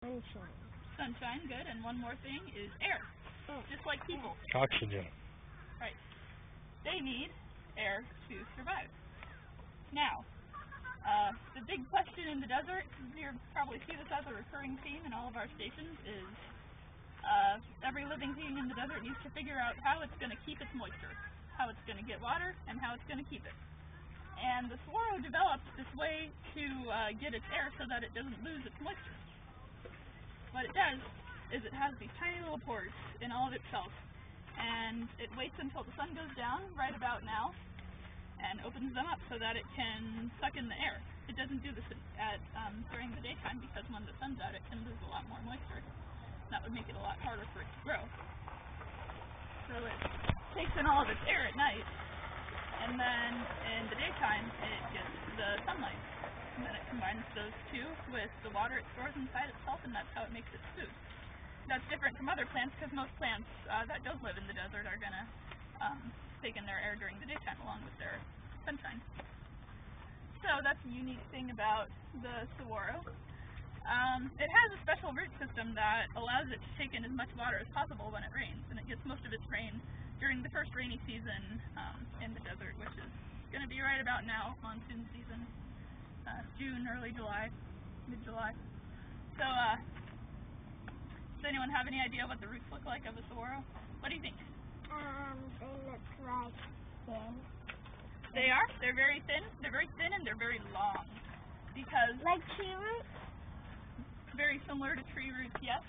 Sunshine. Sunshine, good. And one more thing is air, just like people. Oxygen. Right. They need air to survive. Now, the big question in the desert, you probably see this as a recurring theme in all of our stations, is every living thing in the desert needs to figure out how it's going to keep its moisture, how it's going to get water, and how it's going to keep it. And the saguaro developed this way to get its air so that it doesn't lose its moisture. What it does is it has these tiny little pores in all of itself, and it waits until the sun goes down right about now and opens them up so that it can suck in the air. It doesn't do this during the daytime because when the sun's out it can lose a lot more moisture. That would make it a lot harder for it to grow. So it takes in all of its air at night, and then in the daytime it gets the sunlight. And then it combines those two with the water it stores inside itself, and that's how it makes its food. That's different from other plants because most plants that don't live in the desert are going to take in their air during the daytime along with their sunshine. So that's a unique thing about the saguaro. It has a special root system that allows it to take in as much water as possible when it rains, and it gets most of its rain during the first rainy season in the desert, which is going to be right about now, monsoon season, June, early July, mid-July. So, does anyone have any idea what the roots look like of a saguaro? What do you think? They look like thin. They are. They're very thin. They're very thin and they're very long. Because like tree roots? Very similar to tree roots, yes.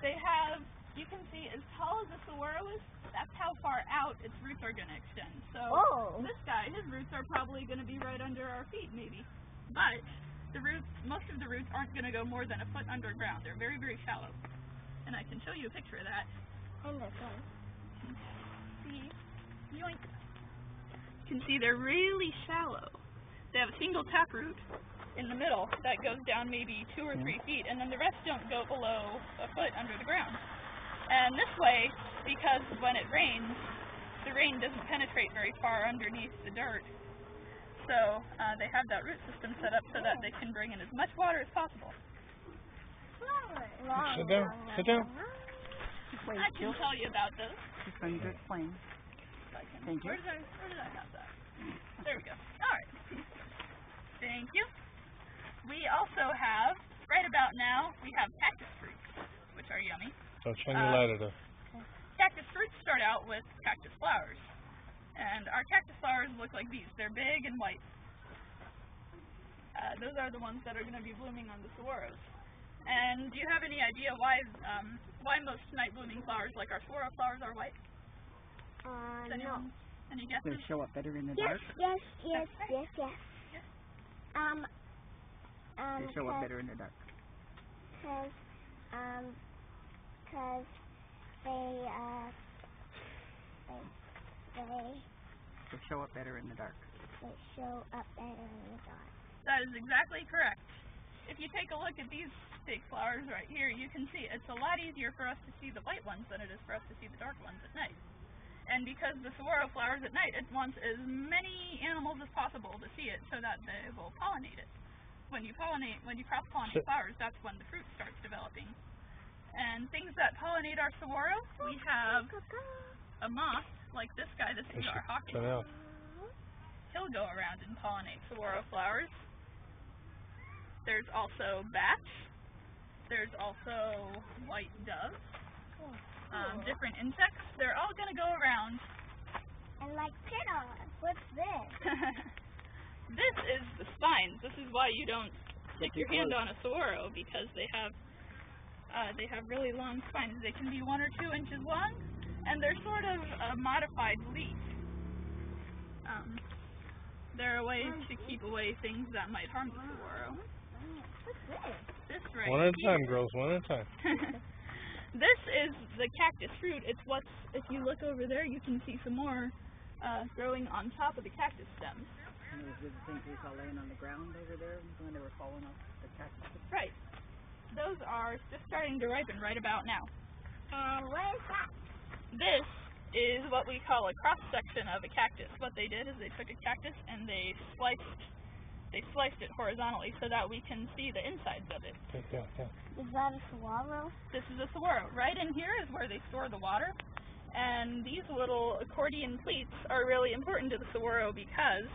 They have, you can see, as tall as a saguaro is, that's how far out its roots are going to extend. So This guy, his roots are probably going to be right under our feet, maybe. But the roots, most of the roots aren't going to go more than a foot underground. They're very, very shallow. And I can show you a picture of that. And this one. See, yoink. You can see they're really shallow. They have a single taproot in the middle that goes down maybe 2 or 3 feet, and then the rest don't go below a foot under the ground. And this way, because when it rains, the rain doesn't penetrate very far underneath the dirt. So they have that root system set up so that they can bring in as much water as possible. Sit down. Sit down. I can tell you about those. She's going to explain. Thank you. Where did I have that? There we go. All right. Thank you. We also have, right about now, we have cactus fruits, which are yummy. Don't shine your light at us. Cactus fruits start out with cactus flowers. And our cactus flowers look like these. They're big and white. Those are the ones that are going to be blooming on the saguaros. And do you have any idea why most night blooming flowers like our saguaro flowers are white? No. Any guesses? They show up better in the Yes. dark. They show up better in the dark. Because They show up better in the dark. They show up better in the dark. That is exactly correct. If you take a look at these big flowers right here, you can see it's a lot easier for us to see the white ones than it is for us to see the dark ones at night. And because the saguaro flowers at night, it wants as many animals as possible to see it so that they will pollinate it. When you cross-pollinate flowers, that's when the fruit starts developing. And things that pollinate our saguaro, we have a moth, like this guy. This is our hawk moth. He'll go around and pollinate saguaro flowers. There's also bats. There's also white doves. Different insects. They're all going to go around. And like pitter. What's this? This is the spines. This is why you don't stick your hand on a saguaro, because they have really long spines. They can be 1 or 2 inches long, and they're sort of a modified leaf. They're a way to keep away things that might harm the saguaro. What's this? This right One at a here. time, girls. One at a time. This is the cactus fruit. It's what's, if you look over there, you can see some more growing on top of the cactus stems. And those are the things we saw laying on the ground over there when they were falling off the cactus. Right. Those are just starting to ripen right about now. And what is that? This is what we call a cross-section of a cactus. What they did is they took a cactus and they sliced They sliced it horizontally so that we can see the insides of it. Yeah. Is that a saguaro? This is a saguaro. Right in here is where they store the water. And these little accordion pleats are really important to the saguaro because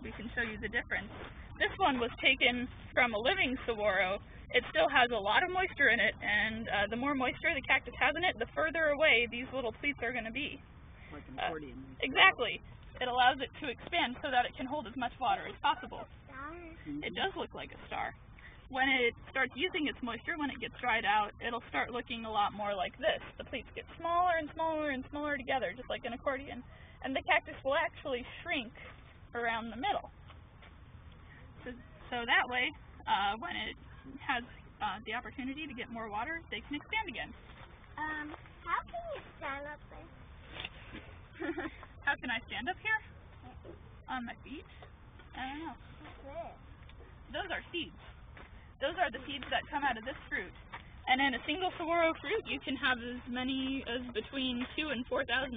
we can show you the difference. This one was taken from a living saguaro. It still has a lot of moisture in it, and the more moisture the cactus has in it, the further away these little pleats are going to be. Like an accordion. Exactly. It allows it to expand so that it can hold as much water as possible. Stars. It does look like a star. When it starts using its moisture, when it gets dried out, it'll start looking a lot more like this. The pleats get smaller and smaller and smaller together, just like an accordion. And the cactus will actually shrink around the middle. So that way, when it has the opportunity to get more water, they can expand again. How can you stand up there? How can I stand up here? On my feet? I don't know. What's this? Those are seeds. Those are the seeds that come out of this fruit. And in a single saguaro fruit, you can have as many as between 2,000 and 4,000